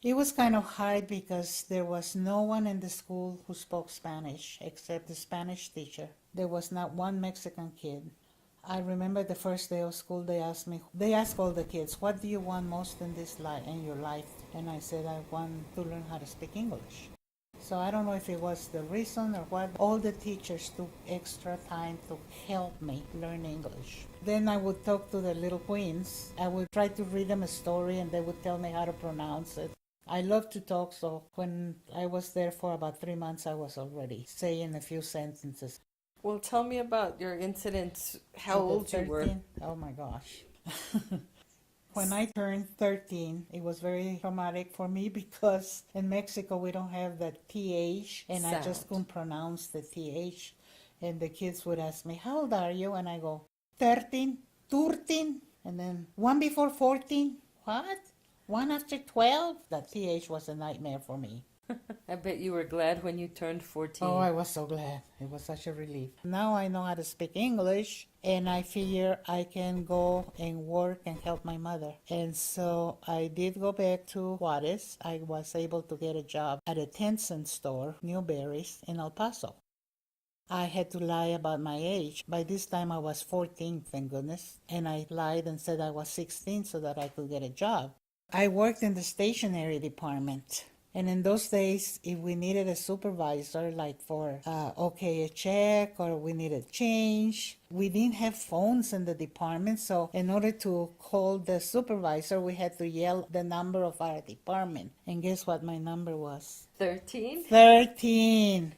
It was kind of hard because there was no one in the school who spoke Spanish except the Spanish teacher. There was not one Mexican kid. I remember the first day of school, they asked all the kids, what do you want most in this life, in your life? And I said, I want to learn how to speak English. So I don't know if it was the reason or what. All the teachers took extra time to help me learn English. Then I would talk to the little queens. I would try to read them a story and they would tell me how to pronounce it. I love to talk, so when I was there for about 3 months, I was already saying a few sentences. Well, tell me about your incident, how With the old you were. 13, oh my gosh. When I turned 13, it was very traumatic for me because in Mexico we don't have the TH, and I just Sound. couldn't pronounce the TH. And the kids would ask me, how old are you? And I go, 13, 13, and then one before 14. What? One after 12? The TH was a nightmare for me. I bet you were glad when you turned 14. Oh, I was so glad. It was such a relief. Now I know how to speak English, and I figure I can go and work and help my mother. And so I did go back to Juarez. I was able to get a job at a Tencent store, Newberry's, in El Paso. I had to lie about my age. By this time I was 14, thank goodness. And I lied and said I was 16 so that I could get a job. I worked in the stationery department. And in those days, if we needed a supervisor, like for a check or we needed change, we didn't have phones in the department. So in order to call the supervisor, we had to yell the number of our department. And guess what my number was? 13? 13.